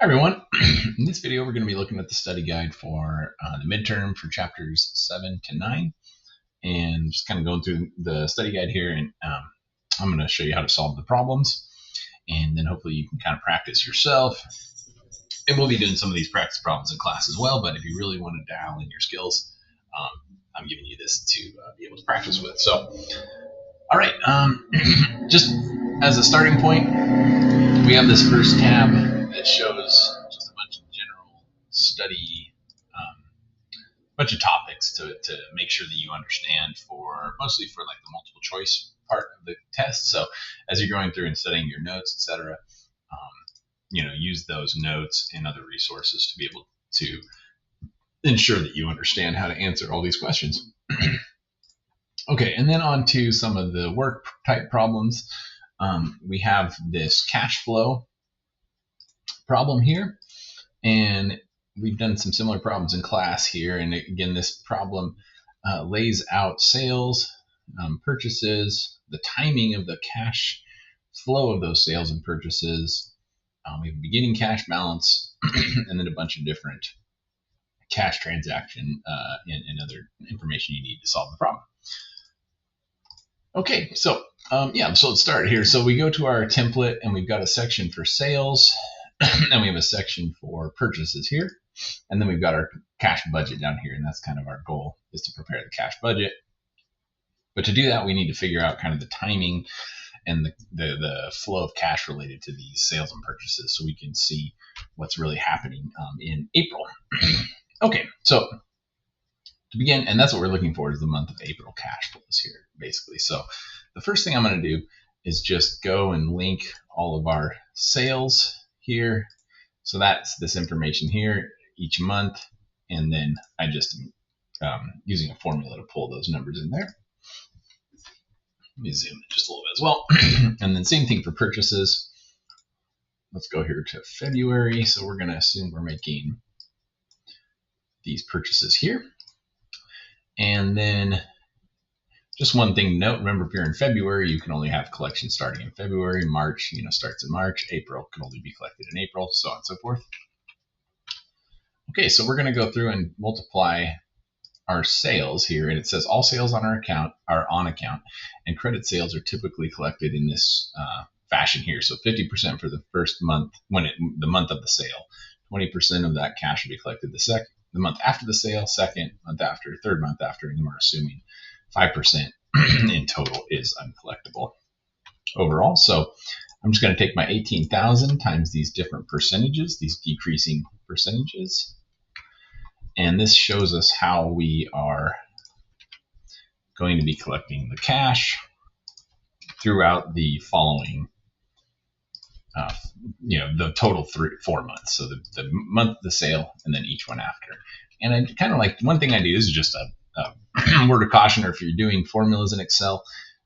Hi everyone. In this video, we're going to be looking at the study guide for the midterm for chapters 7 to 9, and just kind of going through the study guide here. And I'm going to show you how to solve the problems, and then hopefully you can kind of practice yourself. And we'll be doing some of these practice problems in class as well. But if you really want to dial in your skills, I'm giving you this to be able to practice with. So, all right, just as a starting point, we have this first tab that shows just a bunch of general study, bunch of topics to make sure that you understand, for mostly for like the multiple choice part of the test. So as you're going through and studying your notes, etc., use those notes and other resources to be able to ensure that you understand how to answer all these questions. Okay, and then on to some of the work type problems. We have this cash flow problem here, and we've done some similar problems in class here. And again, this problem lays out sales, purchases, the timing of the cash flow of those sales and purchases. We have a beginning cash balance, and then a bunch of different cash transaction and other information you need to solve the problem. Okay, so so let's start here. So we go to our template, and we've got a section for sales, and we have a section for purchases here, and then we've got our cash budget down here, and that's kind of our goal, is to prepare the cash budget. But to do that, we need to figure out kind of the timing and the flow of cash related to these sales and purchases, so we can see what's really happening in April. Okay, so to begin, and that's what we're looking for, is the month of April cash flows here, basically. So the first thing I'm going to do is just go and link all of our sales here. So that's this information here each month, and then I just using a formula to pull those numbers in there. Let me zoom in just a little bit as well. And then same thing for purchases. Let's go here to February. So we're going to assume we're making these purchases here. And then just one thing to note, remember, if you're in February, you can only have collections starting in February. March, starts in March. April can only be collected in April, so on and so forth. Okay, so we're going to go through and multiply our sales here, and it says all sales on our account are on account, and credit sales are typically collected in this fashion here. So 50% for the first month, the month of the sale. 20% of that cash will be collected the month after the sale, second month after, third month after, and then we're assuming 5% in total is uncollectible overall. So I'm just going to take my 18,000 times these different percentages, these decreasing percentages, and this shows us how we are going to be collecting the cash throughout the following the total 4 months. So the month of the sale, and then each one after. And I kind of like, one thing I do, this is just a word of caution, or if you're doing formulas in Excel,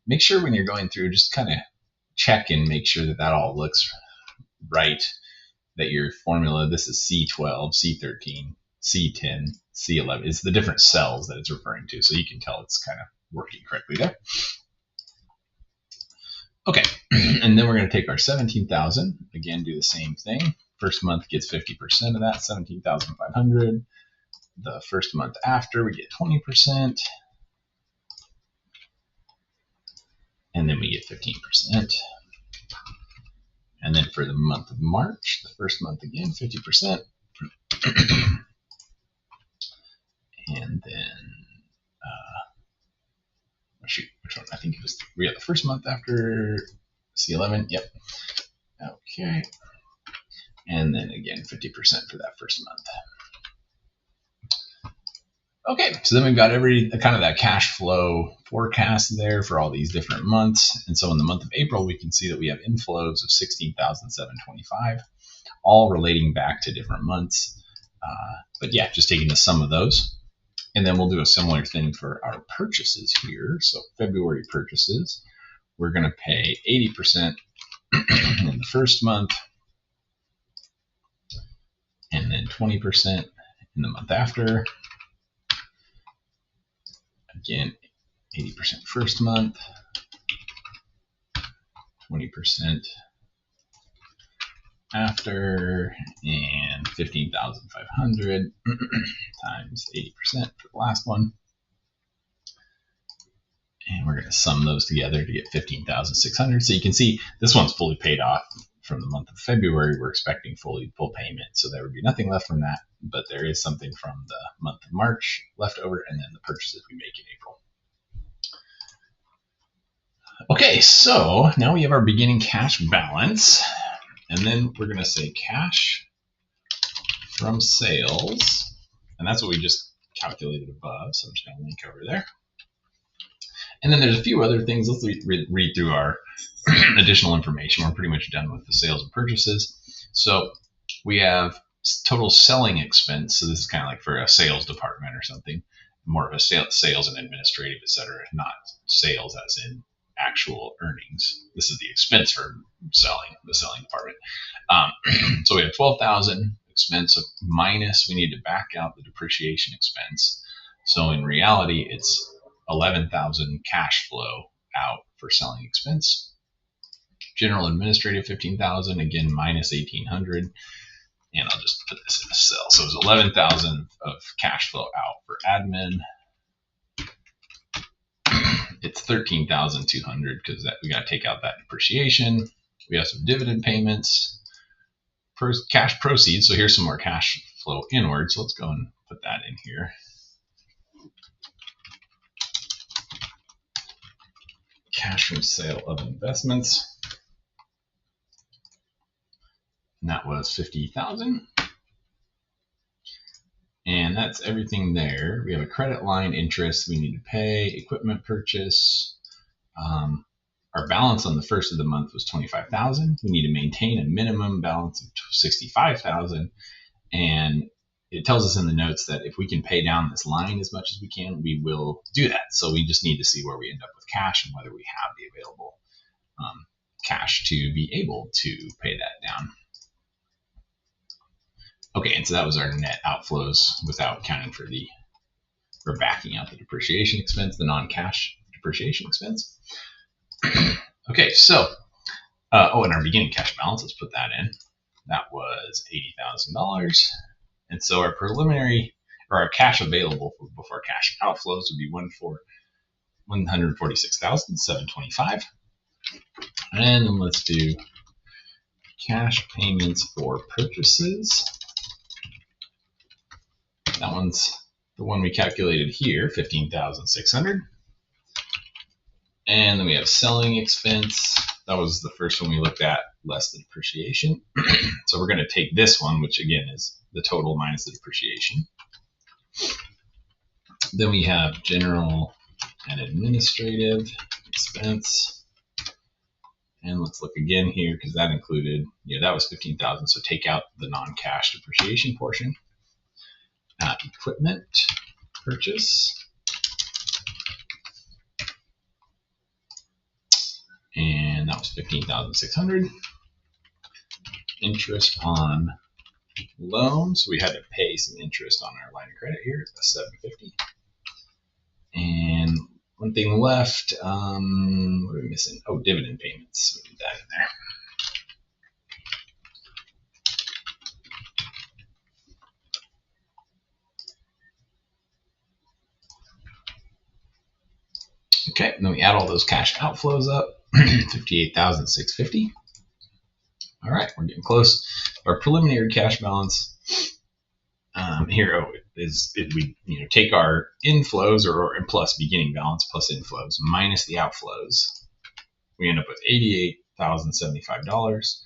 make sure when you're going through, just kind of check and make sure that all looks right, that your formula, this is C12, C13, C10, C11, it's the different cells that it's referring to, so you can tell it's kind of working correctly there. Okay, and then we're going to take our 17,000, again, do the same thing. First month gets 50% of that, 17,500. The first month after, we get 20%, and then we get 15%. And then for the month of March, the first month again, 50%. And then, which one? I think it was the first month after C11. Yep. Okay. And then again, 50% for that first month. Okay, so then we've got kind of that cash flow forecast there for all these different months. And so in the month of April, we can see that we have inflows of 16,725, all relating back to different months. But yeah, just taking the sum of those. And then we'll do a similar thing for our purchases here. So February purchases, we're going to pay 80% in the first month, and then 20% in the month after. Again, 80% first month, 20% after, and 15,500 times 80% for the last one. And we're going to sum those together to get 15,600. So you can see this one's fully paid off from the month of February. We're expecting full payment, so there would be nothing left from that, but there is something from the month of March left over, and then the purchases we make in April. Okay, so now we have our beginning cash balance, and then we're going to say cash from sales, and that's what we just calculated above, so I'm just going to link over there. And then there's a few other things. Let's read through our additional information. We're pretty much done with the sales and purchases. So we have total selling expense. So this is kind of like for a sales department or something, more of a sales and administrative, et cetera, not sales as in actual earnings. This is the expense for selling, the selling department. So we have 12,000 expense minus, we need to back out the depreciation expense. So in reality, it's 11,000 cash flow out for selling expense. General administrative 15,000, again minus 1,800, and I'll just put this in a cell. So it's 11,000 of cash flow out for admin. It's 13,200 because that we got to take out that depreciation. We have some dividend payments, cash proceeds. So here's some more cash flow inward. So let's go and put that in here. Cash from sale of investments, and that was 50,000, and that's everything there. We have a credit line interest we need to pay, equipment purchase. Our balance on the first of the month was 25,000. We need to maintain a minimum balance of 65,000, and it tells us in the notes that if we can pay down this line as much as we can, we will do that. So we just need to see where we end up with cash and whether we have the available cash to be able to pay that down. Okay, and so that was our net outflows without accounting for or backing out the depreciation expense, the non-cash depreciation expense. Okay, so, and our beginning cash balance, let's put that in. That was $80,000. And so our preliminary, or our cash available before cash outflows would be 146,725. And then let's do cash payments for purchases. That one's the one we calculated here, 15,600. And then we have selling expense. That was the first one we looked at, less the depreciation. So we're going to take this one, which again is the total minus the depreciation. Then we have general and administrative expense. And let's look again here because that included, that was 15,000. So take out the non-cash depreciation portion. Equipment purchase. And that was 15,600. Interest on loans. We had to pay some interest on our line of credit here. That's 750. And one thing left. What are we missing? Oh, dividend payments. We need that in there. Okay, and then we add all those cash outflows up. 58,650. All right, we're getting close. Our preliminary cash balance here is we take our inflows or plus beginning balance plus inflows minus the outflows. We end up with $88,075.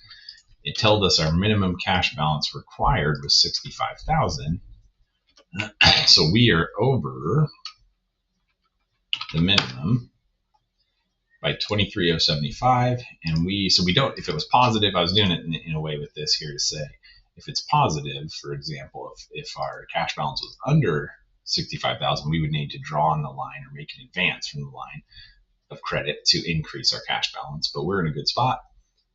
It told us our minimum cash balance required was 65,000. So we are over the minimum by 23,075, and we don't, if it was positive, I was doing it in a way with this here to say, if it's positive, for example, if our cash balance was under 65,000, we would need to draw on the line or make an advance from the line of credit to increase our cash balance. But we're in a good spot,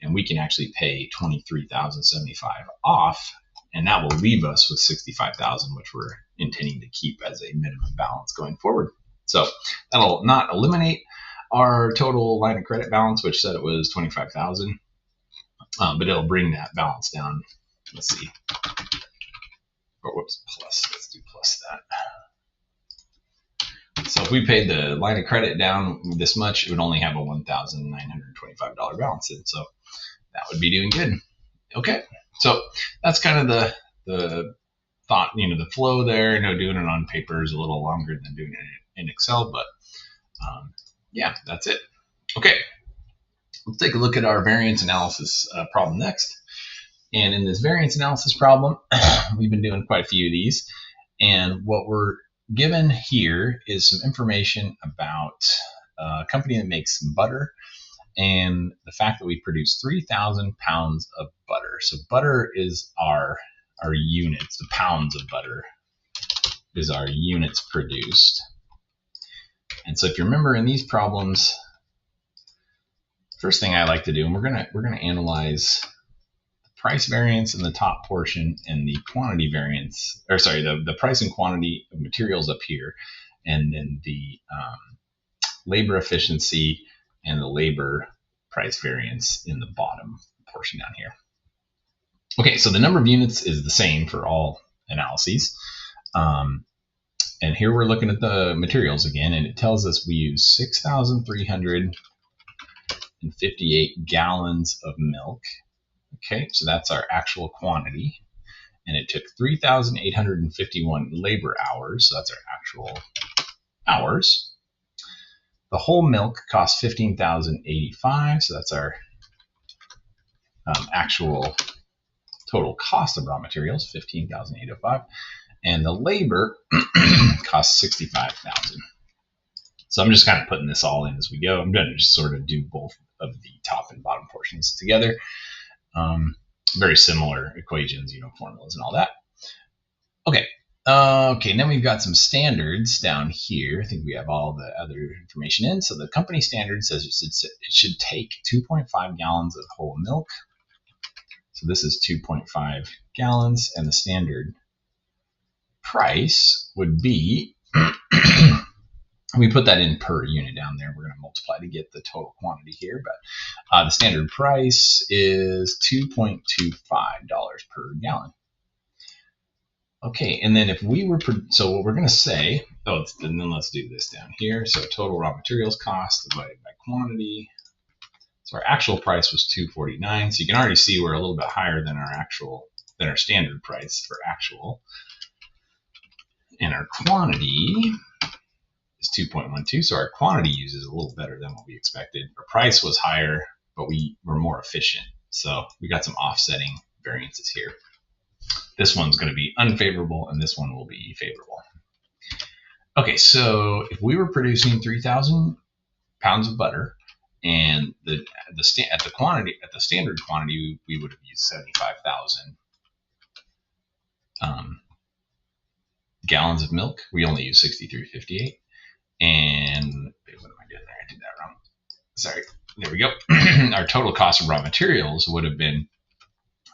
and we can actually pay 23,075 off, and that will leave us with 65,000, which we're intending to keep as a minimum balance going forward. So that'll not eliminate our total line of credit balance, which said it was 25,000. but it'll bring that balance down. Let's see. Or whoops, plus. Let's do plus that. So if we paid the line of credit down this much, it would only have a $1,925 balance in. So that would be doing good. Okay, so that's kind of the thought, the flow there. Doing it on paper is a little longer than doing it in Excel, but yeah, that's it. Okay, let's take a look at our variance analysis problem next. And in this variance analysis problem, we've been doing quite a few of these. And what we're given here is some information about a company that makes butter and the fact that we produce 3,000 pounds of butter. So butter is our units. The pounds of butter is our units produced. And so if you remember in these problems, first thing I like to do, and we're gonna analyze the price variance in the top portion and the quantity variance, or sorry, the price and quantity of materials up here, and then the labor efficiency and the labor price variance in the bottom portion down here. Okay, so the number of units is the same for all analyses. And here we're looking at the materials again, and it tells us we use 6,358 gallons of milk. Okay, so that's our actual quantity. And it took 3,851 labor hours, so that's our actual hours. The whole milk cost 15,085, so that's our actual total cost of raw materials, 15,805. And the labor costs 65,000. So I'm just kind of putting this all in as we go. I'm going to just sort of do both of the top and bottom portions together. Very similar equations, formulas and all that. Okay. Okay, and then we've got some standards down here. I think we have all the other information in. So the company standard says it should take 2.5 gallons of whole milk. So this is 2.5 gallons, and the standard price would be, we put that in per unit down there. We're going to multiply to get the total quantity here, but the standard price is $2.25 per gallon. Okay, and then if we were, so what we're going to say, and then let's do this down here. So total raw materials cost divided by quantity. So our actual price was $2.49. So you can already see we're a little bit higher than our standard price for actual. And our quantity is 2.12, so our quantity use is a little better than what we expected. Our price was higher, but we were more efficient. So we got some offsetting variances here. This one's going to be unfavorable, and this one will be favorable. Okay, so if we were producing 3,000 pounds of butter, and at the standard quantity, we would have used 75,000 gallons of milk. We only use 6,358. And what am I doing there? I did that wrong. Sorry. There we go. Our total cost of raw materials would have been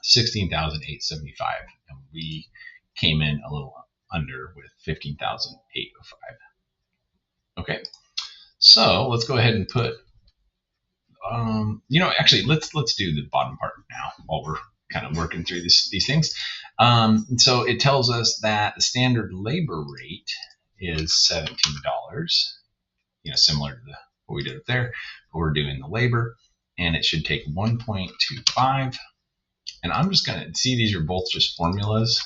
16,875, and we came in a little under with 15,805. Okay. So let's go ahead and put. Actually, let's do the bottom part now while we're kind of working through these things. So it tells us that the standard labor rate is $17, similar to what we did up there, but we're doing the labor, and it should take 1.25. And I'm just going to see these are both just formulas,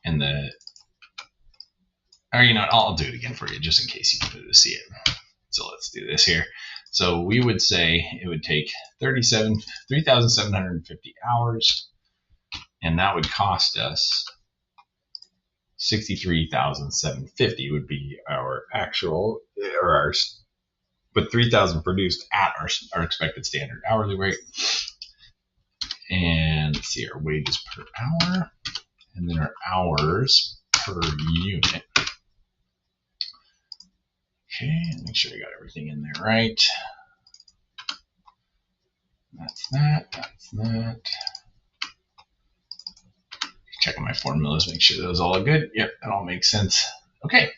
and I'll do it again for you just in case you wanted to see it. So let's do this here. So we would say it would take 3,750 hours, and that would cost us 63,750 would be our actual, but 3,000 produced at our expected standard hourly rate. And let's see, our wages per hour, and then our hours per unit. Okay, make sure I got everything in there right. That's that. Checking my formulas, make sure those all are good. Yep, that all makes sense. Okay,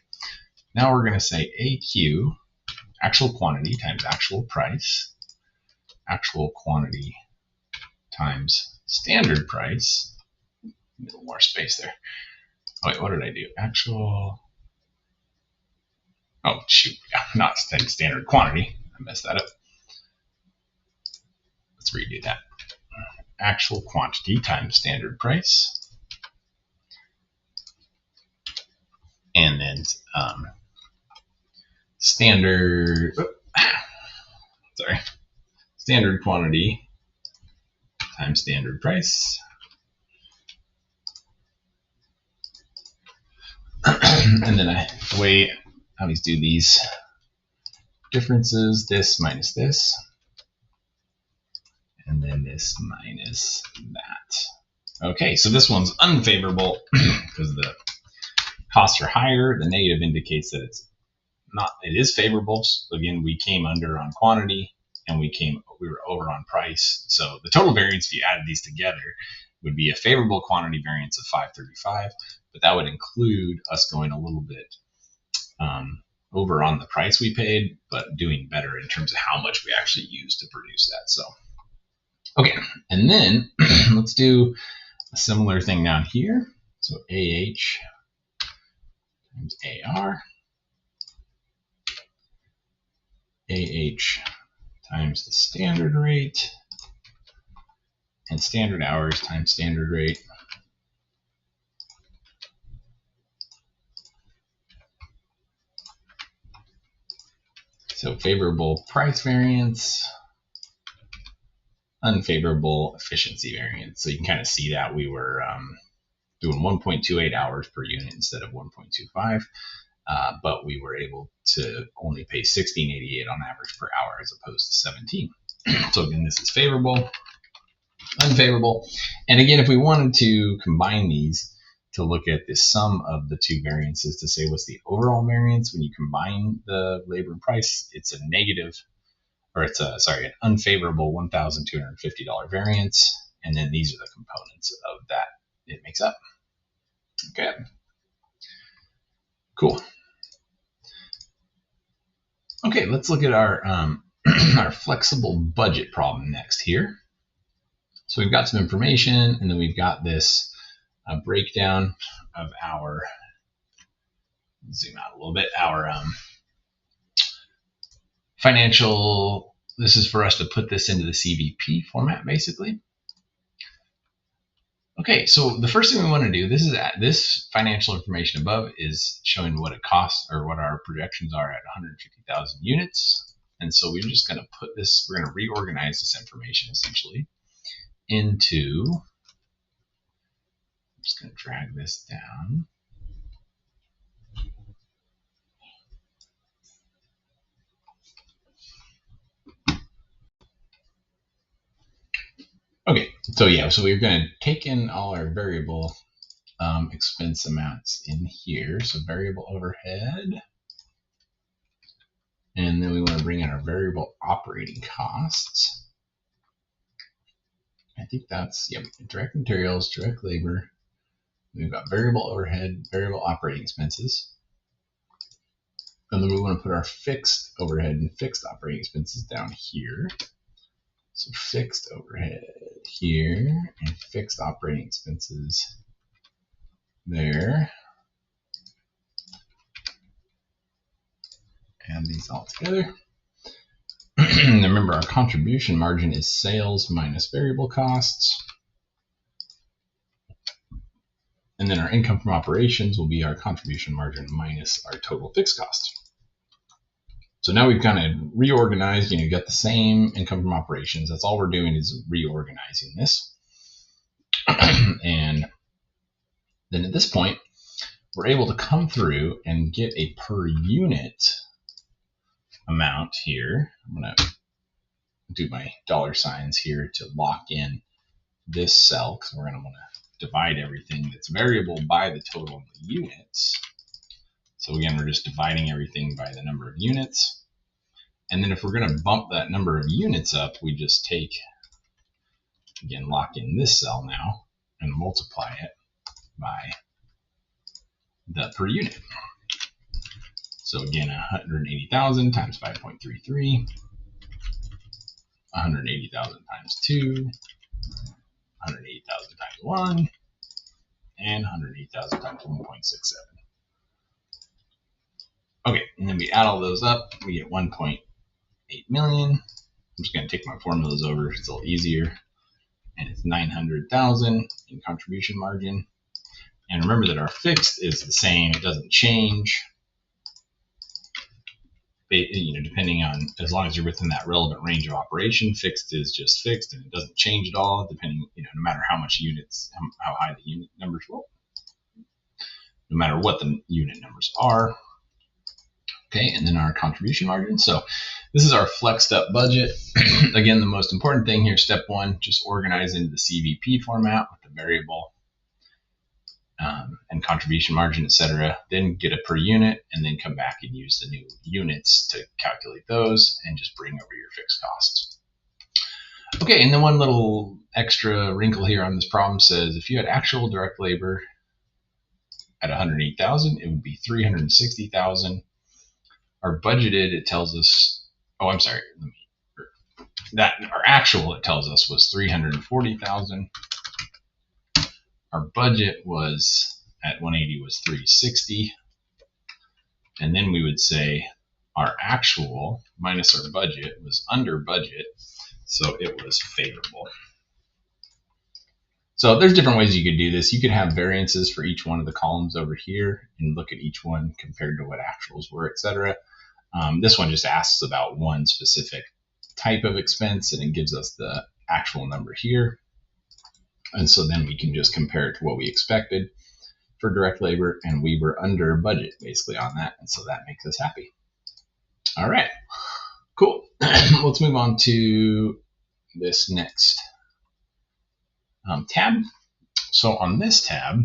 now we're going to say AQ, actual quantity times actual price, actual quantity times standard price. A little more space there. Oh, wait, what did I do? Actual. Oh, shoot. Yeah, not standard quantity. I messed that up. Let's redo that. Actual quantity times standard price. And then standard quantity times standard price. And then the way I always do these differences, this minus this, and then this minus that. Okay, so this one's unfavorable because the costs are higher. The negative indicates that it is favorable. So again, we came under on quantity and we were over on price. So the total variance, if you added these together, would be a favorable quantity variance of 535, but that would include us going a little bit over on the price we paid, but doing better in terms of how much we actually used to produce that. So, okay, and then let's do a similar thing down here. So AH times AR, AH times the standard rate, and standard hours times standard rate. So favorable price variance, unfavorable efficiency variance. So you can kind of see that we were doing 1.28 hours per unit instead of 1.25, but we were able to only pay $16.88 on average per hour as opposed to 17. So again, this is favorable, unfavorable. And again, if we wanted to combine these to look at the sum of the two variances to say what's the overall variance, when you combine the labor and price, it's a negative, or it's an unfavorable $1,250 variance. And then these are the components of that it makes up. Okay, cool. Okay, let's look at our our flexible budget problem next here. So we've got some information, and then we've got this breakdown of our, zoom out a little bit, our financial. This is for us to put this into the CVP format, basically. Okay, so the first thing we want to do, this financial information above is showing what it costs or what our projections are at 150,000 units. And so we're just going to put this, we're going to reorganize this information essentially into, I'm just going to drag this down. Okay, so yeah, so we're going to take in all our variable expense amounts in here. So variable overhead. And then we want to bring in our variable operating costs. I think that's, yep, direct materials, direct labor. We've got variable overhead, variable operating expenses. And then we want to put our fixed overhead and fixed operating expenses down here. So fixed overhead here and fixed operating expenses there. Add these all together. Remember, our contribution margin is sales minus variable costs. And then our income from operations will be our contribution margin minus our total fixed cost. So now we've kind of reorganized, you got the same income from operations. That's all we're doing is reorganizing this. And then at this point, we're able to come through and get a per unit amount here. I'm going to do my dollar signs here to lock in this cell because we're going to want to divide everything that's variable by the total of the units. So again, we're just dividing everything by the number of units. And then if we're going to bump that number of units up, we just take, again, lock in this cell now and multiply it by the per unit. So again, 180,000 times 5.33, 180,000 times 2, 180,000 times 1, and 180,000 times 1.67. Okay, and then we add all those up, we get 1.8 million. I'm just going to take my formulas over, it's a little easier. And it's 900,000 in contribution margin. And remember that our fixed is the same, it doesn't change. Depending on, as long as you're within that relevant range of operation, fixed is just fixed and it doesn't change at all, depending, no matter how much units, how high the unit numbers will, no matter what the unit numbers are. Okay, and then our contribution margin. So this is our flexed up budget. Again, the most important thing here, step one, just organize into the CVP format with the variable and contribution margin, etc. Then get a per unit, and then come back and use the new units to calculate those and just bring over your fixed costs. Okay, and then one little extra wrinkle here on this problem says if you had actual direct labor at 108,000, it would be 360,000. Our budgeted, it tells us, our actual, it tells us, was 340,000. Our budget was at 180 was 360. And then we would say our actual minus our budget was under budget, so it was favorable. So there's different ways you could do this. You could have variances for each one of the columns over here and look at each one compared to what actuals were, etc. This one just asks about one specific type of expense, and it gives us the actual number here. And so then we can just compare it to what we expected for direct labor, and we were under budget basically on that, and so that makes us happy. All right, cool. Let's move on to this next tab. So on this tab,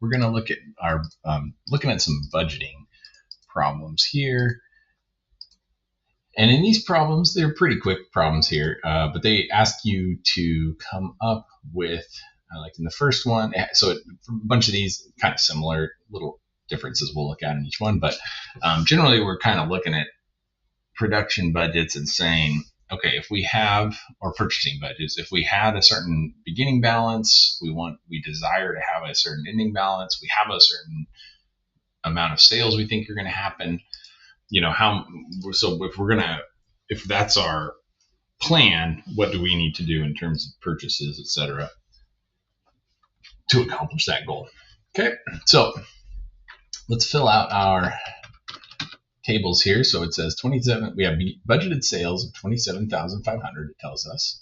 we're going to look at our looking at some budgeting problems here. And in these problems, they're pretty quick problems here, but they ask you to come up with, like in the first one, so a bunch of these kind of similar, little differences we'll look at in each one, but generally we're kind of looking at production budgets and saying, okay, if we have, or purchasing budgets, if we had a certain beginning balance, we desire to have a certain ending balance, we have a certain amount of sales we think are going to happen, so if that's our plan, what do we need to do in terms of purchases, etc., to accomplish that goal? Okay, so let's fill out our tables here. So it says 27, we have budgeted sales of 27,500, it tells us.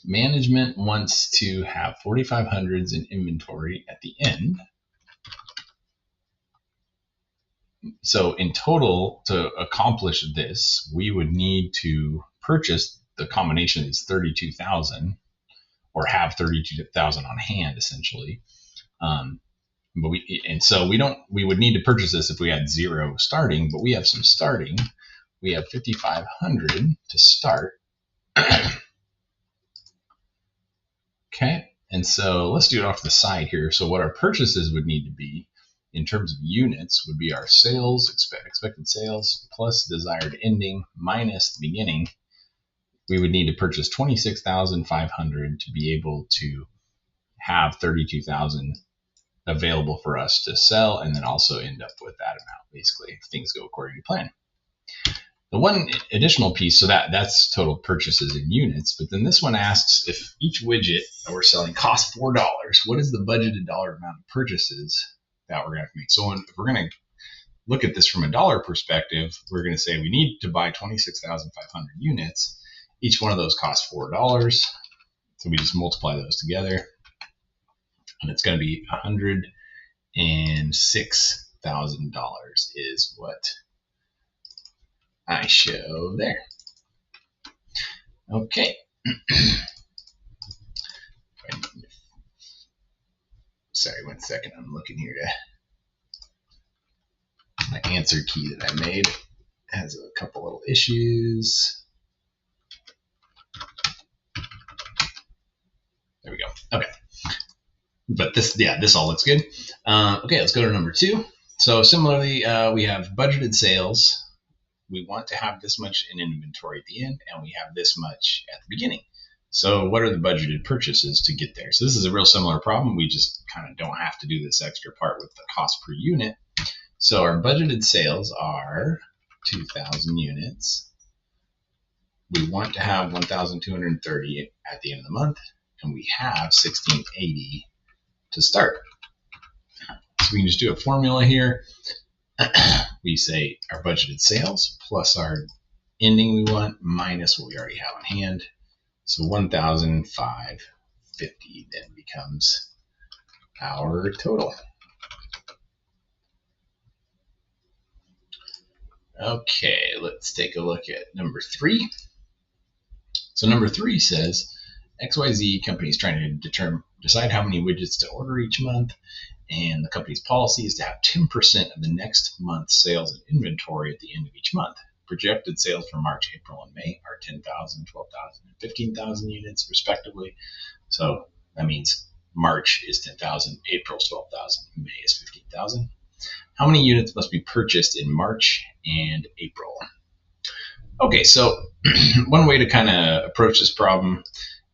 Management wants to have 4,500s in inventory at the end. So in total, to accomplish this, we would need to purchase the combination of these 32,000, or have 32,000 on hand, essentially. So we would need to purchase this if we had 0 starting, but we have some starting. We have 5,500 to start. Okay, and so let's do it off the side here. So what our purchases would need to be in terms of units would be our sales, expected sales, plus desired ending minus the beginning. We would need to purchase 26,500 to be able to have 32,000 available for us to sell, and then also end up with that amount, basically, if things go according to plan. The one additional piece, so that's total purchases in units, but then this one asks if each widget that we're selling costs $4, what is the budgeted dollar amount of purchases that we're going to have to make? So if we're going to look at this from a dollar perspective, we're going to say we need to buy 26,500 units. Each one of those costs $4. So we just multiply those together, and it's going to be $106,000 is what I show there. Okay. Sorry, 1 second. I'm looking here to my answer key that I made. It has a couple little issues. There we go. Okay. But this all looks good. Okay, let's go to number 2. So similarly, we have budgeted sales. We want to have this much in inventory at the end, and we have this much at the beginning. So what are the budgeted purchases to get there? So this is a real similar problem. We just kind of don't have to do this extra part with the cost per unit. So our budgeted sales are 2,000 units. We want to have 1,230 at the end of the month, and we have 1,680 to start. So we can just do a formula here. We say our budgeted sales plus our ending we want minus what we already have on hand. So 1,550 then becomes our total. Okay, let's take a look at number 3. So number 3 says XYZ company is trying to decide how many widgets to order each month, and the company's policy is to have 10% of the next month's sales in inventory at the end of each month. Projected sales for March, April, and May are 10,000, 12,000, and 15,000 units respectively. So that means March is 10,000, April is 12,000, May is 15,000. How many units must be purchased in March and April? Okay, so one way to kind of approach this problem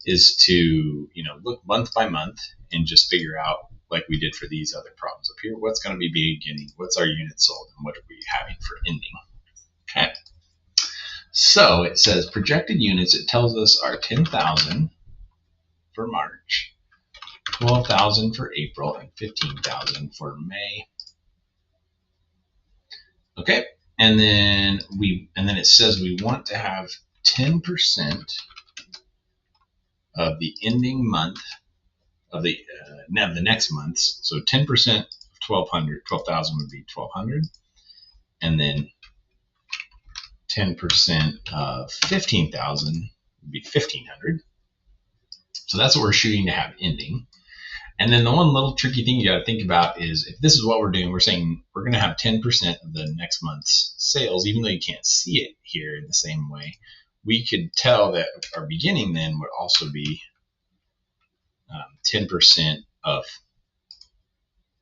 is to, look month by month and just figure out, like we did for these other problems up here, what's going to be beginning, what's our units sold, and what are we having for ending. Okay. So it says projected units, it tells us are 10,000 for March, 12,000 for April, and 15,000 for May. Okay. And then it says we want to have 10% of the ending month of the next months. So 10% of 12,000 would be 1,200, and then 10% of 15,000 would be 1,500. So that's what we're shooting to have ending. And then the one little tricky thing you got to think about is if this is what we're doing, we're saying we're going to have 10% of the next month's sales, even though you can't see it here in the same way. We could tell that our beginning then would also be 10% of,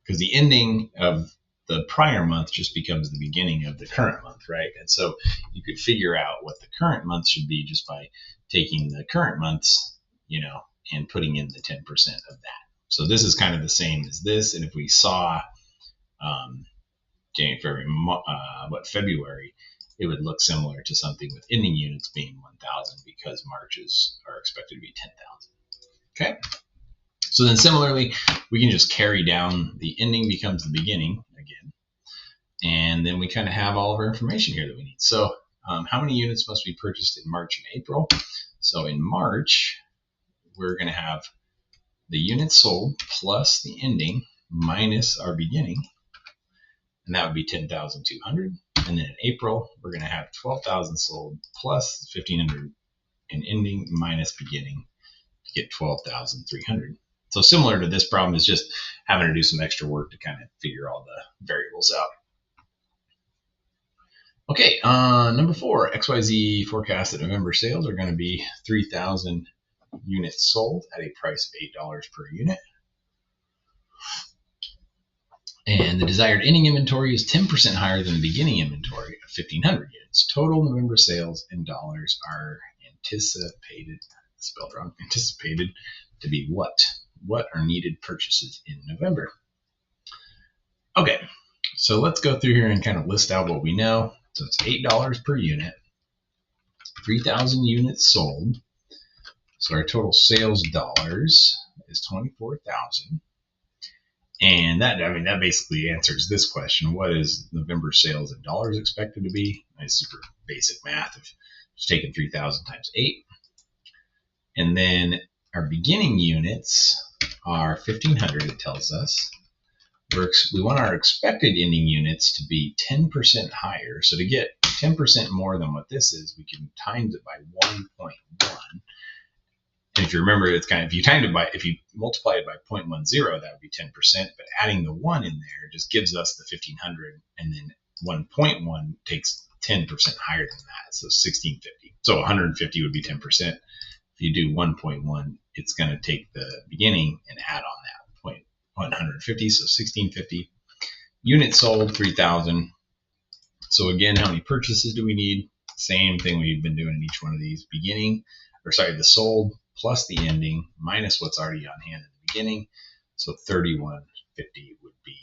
because the ending of the prior month just becomes the beginning of the current month, right? And so you could figure out what the current month should be just by taking the current months, and putting in the 10% of that. So this is kind of the same as this. And if we saw January, February, it would look similar to something with ending units being 1,000 because Marches are expected to be 10,000. Okay. So then similarly, we can just carry down the ending becomes the beginning again. And then we kind of have all of our information here that we need. So how many units must be purchased in March and April? So in March, we're going to have the units sold plus the ending minus our beginning, and that would be 10,200. And then in April, we're going to have 12,000 sold plus 1,500 in ending minus beginning to get 12,300. So similar to this problem is just having to do some extra work to kind of figure all the variables out. Okay, number 4, XYZ forecast that November sales are going to be 3,000 units sold at a price of $8 per unit. And the desired ending inventory is 10% higher than the beginning inventory of 1,500 units. Total November sales in dollars are anticipated to be what? What are needed purchases in November? Okay, so let's go through here and kind of list out what we know. So it's $8 per unit, 3,000 units sold. So our total sales dollars is 24,000. And that basically answers this question. What is November sales in dollars expected to be? It's super basic math of just taking 3,000 times 8. And then our beginning units are 1,500, it tells us. We want our expected ending units to be 10% higher. So to get 10% more than what this is, we can times it by 1.1. And if you remember, it's kind of, if you multiply it by 0.10, that would be 10%. But adding the 1 in there just gives us the 1,500, and then 1.1 takes 10% higher than that, so 1,650. So 150 would be 10%. If you do 1.1, it's going to take the beginning and add on that 150, so 1,650. Units sold, 3,000. So again, how many purchases do we need? Same thing we've been doing in each one of these. The sold plus the ending minus what's already on hand at the beginning. So 3150 would be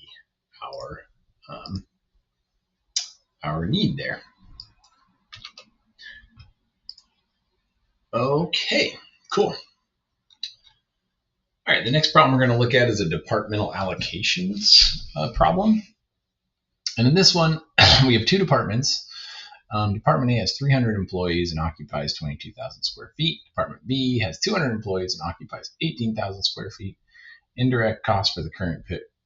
our need there. Okay, cool. All right, the next problem we're going to look at is a departmental allocations problem. And in this one, we have two departments. Department A has 300 employees and occupies 22,000 square feet. Department B has 200 employees and occupies 18,000 square feet. Indirect costs for the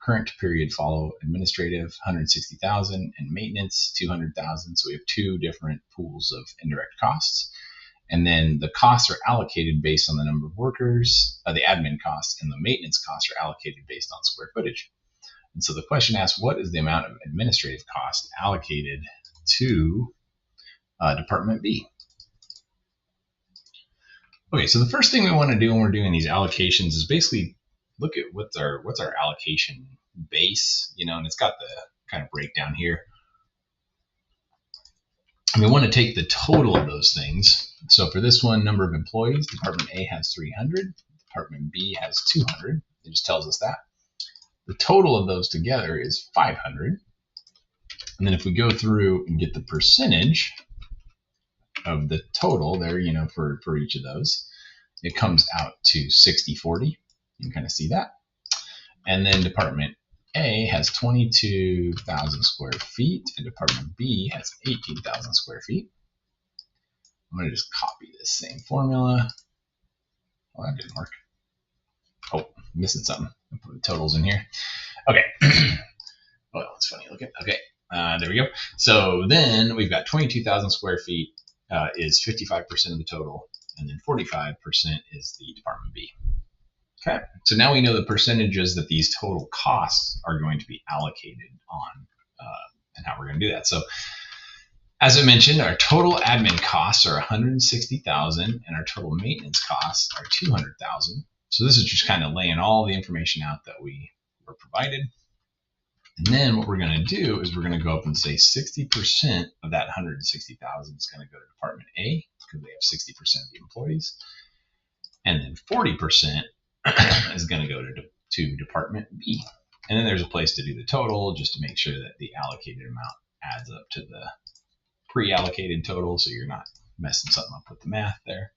current period follow: administrative 160,000 and maintenance 200,000. So we have two different pools of indirect costs. And then the costs are allocated based on the number of workers. The admin costs and the maintenance costs are allocated based on square footage. And so the question asks, what is the amount of administrative cost allocated to Department B? Okay, so the first thing we want to do when we're doing these allocations is basically look at what's our allocation base, and it's got the kind of breakdown here. And we want to take the total of those things. So for this one, number of employees, Department A has 300, Department B has 200. It just tells us that. The total of those together is 500. And then if we go through and get the percentage of the total there, for each of those, it comes out to 60-40. You can kind of see that. And then Department A has 22,000 square feet and Department B has 18,000 square feet. I'm going to just copy this same formula. Oh, that didn't work. Oh, missing something. I'll put the totals in here. Okay. Oh, that's funny looking. Okay. There we go. So then we've got 22,000 square feet is 55% of the total, and then 45% is the Department B. Okay. So now we know the percentages that these total costs are going to be allocated on, and how we're going to do that. So as I mentioned, our total admin costs are 160,000 and our total maintenance costs are 200,000. So this is just kind of laying all the information out that we were provided. And then what we're going to do is we're going to go up and say 60% of that 160,000 is going to go to Department A because they have 60% of the employees. And then 40% is going to go to Department B. And then there's a place to do the total just to make sure that the allocated amount adds up to the pre-allocated total, so you're not messing something up with the math there.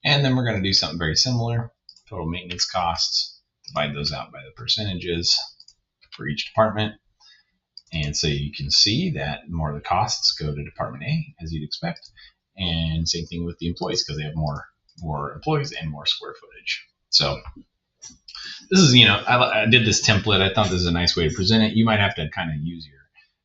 And then we're going to do something very similar. Total maintenance costs, divide those out by the percentages for each department. And so you can see that more of the costs go to Department A, as you'd expect. And same thing with the employees, because they have more employees and more square footage. So this is, I did this template. I thought this is a nice way to present it. You might have to kind of use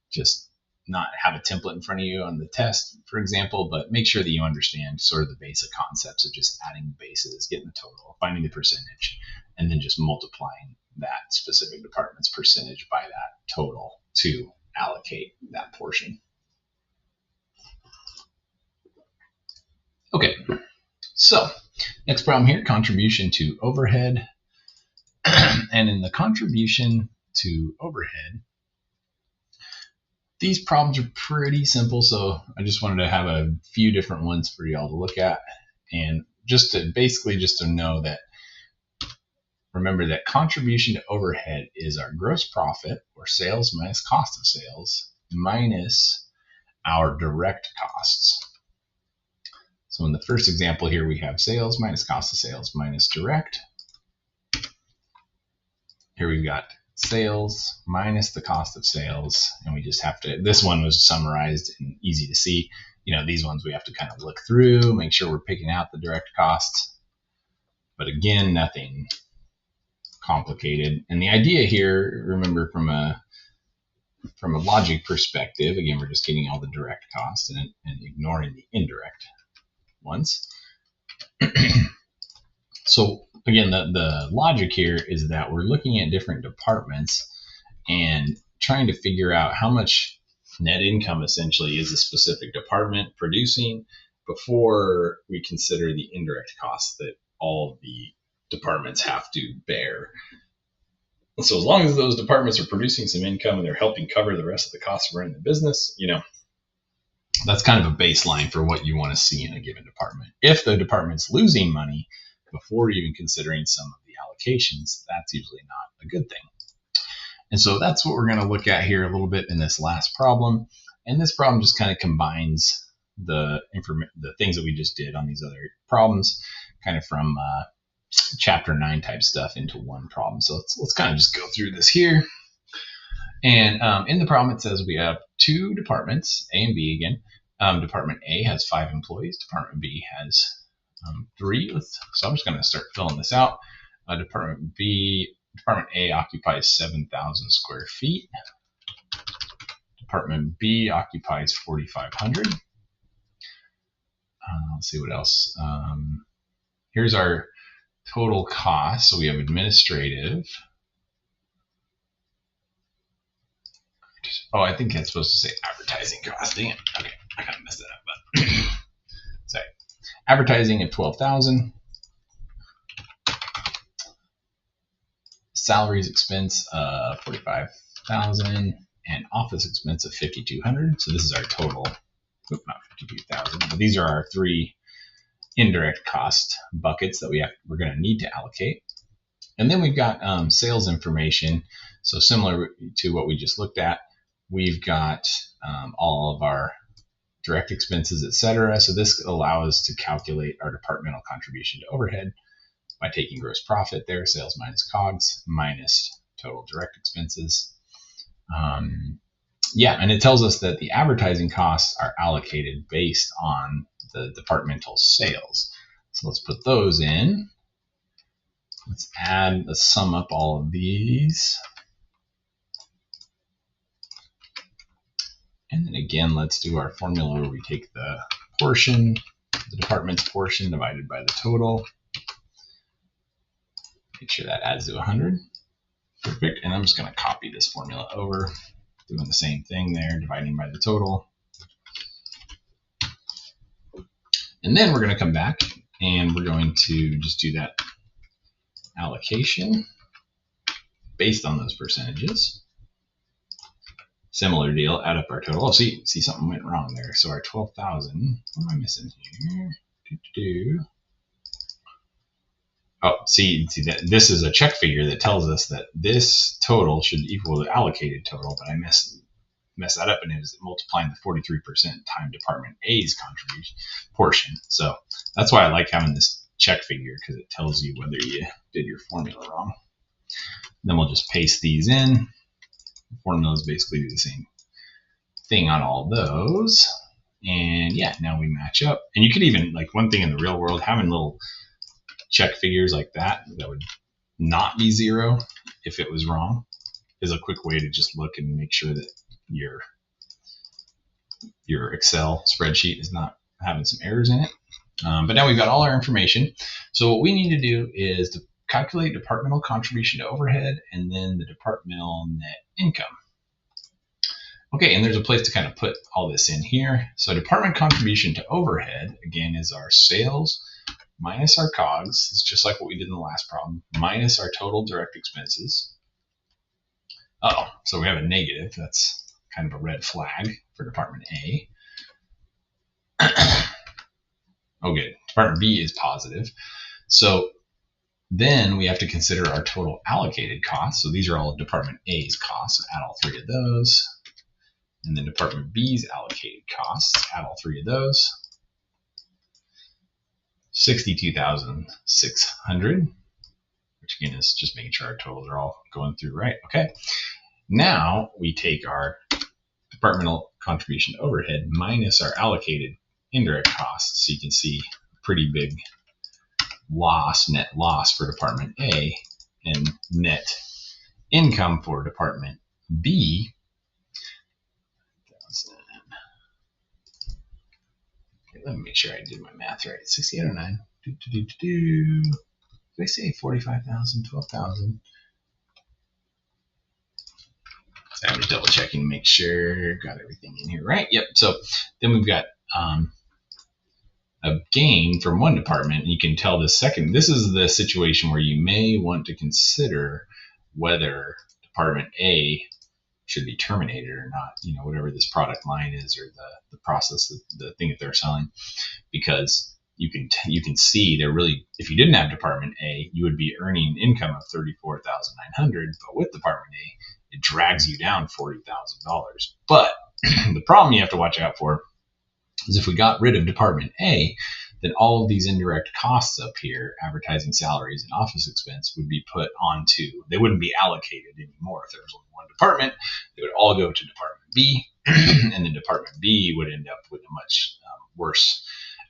just not have a template in front of you on the test, for example, but make sure that you understand sort of the basic concepts of just adding bases, getting the total, finding the percentage, and then just multiplying that specific department's percentage by that total to allocate that portion. Okay, so next problem here, contribution to overhead. And in the contribution to overhead, these problems are pretty simple, so I just wanted to have a few different ones for y'all to look at. And just to know that, remember that contribution to overhead is our gross profit, or sales minus cost of sales, minus our direct costs. So in the first example here, we have sales minus cost of sales minus direct. Here we've got sales minus the cost of sales, and we just have to, this one was summarized and easy to see. These ones we have to kind of look through, make sure we're picking out the direct costs. But again, nothing complicated. And the idea here, remember, from a logic perspective, again, we're just getting all the direct costs and ignoring the indirect ones. So again, the logic here is that we're looking at different departments and trying to figure out how much net income essentially is a specific department producing before we consider the indirect costs that all of the departments have to bear. And so as long as those departments are producing some income and they're helping cover the rest of the costs of running the business, that's kind of a baseline for what you want to see in a given department. If the department's losing money, before even considering some of the allocations, that's usually not a good thing. And so that's what we're going to look at here a little bit in this last problem. And this problem just kind of combines the things that we just did on these other problems, kind of from chapter 9 type stuff into one problem. So let's kind of just go through this here. And in the problem, it says we have two departments, A and B again. Department A has 5 employees. Department B has 3. So I'm just going to start filling this out. Department A occupies 7,000 square feet. Department B occupies 4,500. Let's see what else. Here's our total cost. So we have administrative. Oh, I think it's supposed to say advertising cost. Dang it. Okay, I kind of messed that up. But sorry. Advertising of 12,000. Salaries expense of 45,000, and office expense of 5,200. So this is our total. Not 52,000, but these are our 3 indirect cost buckets that we're going to need to allocate. And then we've got sales information. So similar to what we just looked at, we've got all of our direct expenses, etc. So this allows us to calculate our departmental contribution to overhead by taking gross profit there, sales minus COGS, minus total direct expenses. Yeah, and it tells us that the advertising costs are allocated based on the departmental sales. So let's put those in. Let's sum up all of these. And then again, let's do our formula where we take the portion, the department's portion divided by the total. Make sure that adds to 100. Perfect. And I'm just going to copy this formula over, doing the same thing there, dividing by the total. And then we're going to come back and we're going to just do that allocation based on those percentages. Similar deal, add up our total. Oh, see something went wrong there. So our 12,000, what am I missing here? Oh, see that this is a check figure that tells us that this total should equal the allocated total, but I messed that up, and it was multiplying the 43% time Department A's contribution portion. So that's why I like having this check figure, because it tells you whether you did your formula wrong. Then we'll just paste these in. The formulas basically do the same thing on all those. And yeah, now we match up. And you could even, like, one thing in the real world, having little check figures like that would not be 0 if it was wrong is a quick way to just look and make sure that your Excel spreadsheet is not having some errors in it. But now we've got all our information. So what we need to do is to calculate departmental contribution to overhead and then the departmental net income. Okay, and there's a place to kind of put all this in here. So department contribution to overhead, again, is our sales minus our COGS. It's just like what we did in the last problem, minus our total direct expenses. Uh-oh, so we have a negative. That's kind of a red flag for Department A. Oh, good. Department B is positive. So then we have to consider our total allocated costs. So these are all of Department A's costs. So add all 3 of those. And then Department B's allocated costs. Add all 3 of those. 62,600, which again is just making sure our totals are all going through right. Okay. Now we take our departmental contribution to overhead minus our allocated indirect costs. So you can see a pretty big loss, net loss for Department A, and net income for Department B. Let me make sure I did my math right. 6809. Did I say 45,000, 12,000? So I'm just double checking to make sure got everything in here right. Yep. So then we've got a gain from one department. You can tell this is the situation where you may want to consider whether Department A should be terminated or not, whatever this product line is or the process, the thing that they're selling, because you can see they're really, if you didn't have Department A, you would be earning income of $34,900, but with Department A, it drags you down $40,000. But the problem you have to watch out for is if we got rid of Department A, then all of these indirect costs up here, advertising, salaries, and office expense, would be put onto, they wouldn't be allocated anymore. If there was only one department, they would all go to Department B, and then Department B would end up with a much worse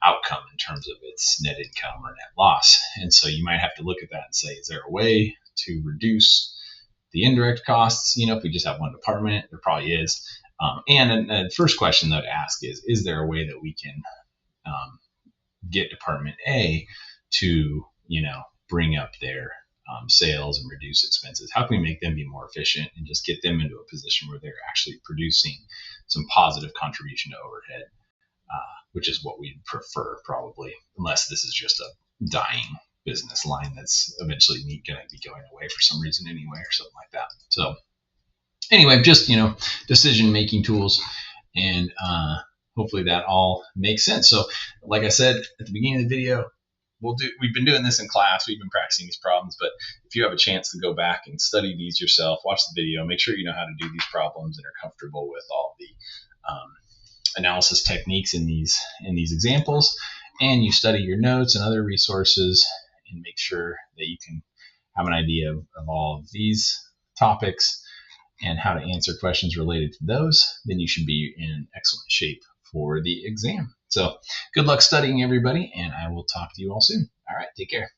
outcome in terms of its net income or net loss. And so you might have to look at that and say, is there a way to reduce the indirect costs? You know, if we just have one department, there probably is. And the first question though to ask is there a way that we can get Department A to, you know, bring up their sales and reduce expenses? How can we make them be more efficient and just get them into a position where they're actually producing some positive contribution to overhead, which is what we'd prefer probably, unless this is just a dying business line that's eventually going to be going away for some reason anyway, or something like that. So anyway, just, you know, decision-making tools, and hopefully that all makes sense. So like I said at the beginning of the video, we've been doing this in class, we've been practicing these problems, but if you have a chance to go back and study these yourself, watch the video, make sure you know how to do these problems and are comfortable with all the analysis techniques in these examples, and you study your notes and other resources, and make sure that you can have an idea of all of these topics and how to answer questions related to those, then you should be in excellent shape for the exam. So good luck studying, everybody, and I will talk to you all soon. All right, take care.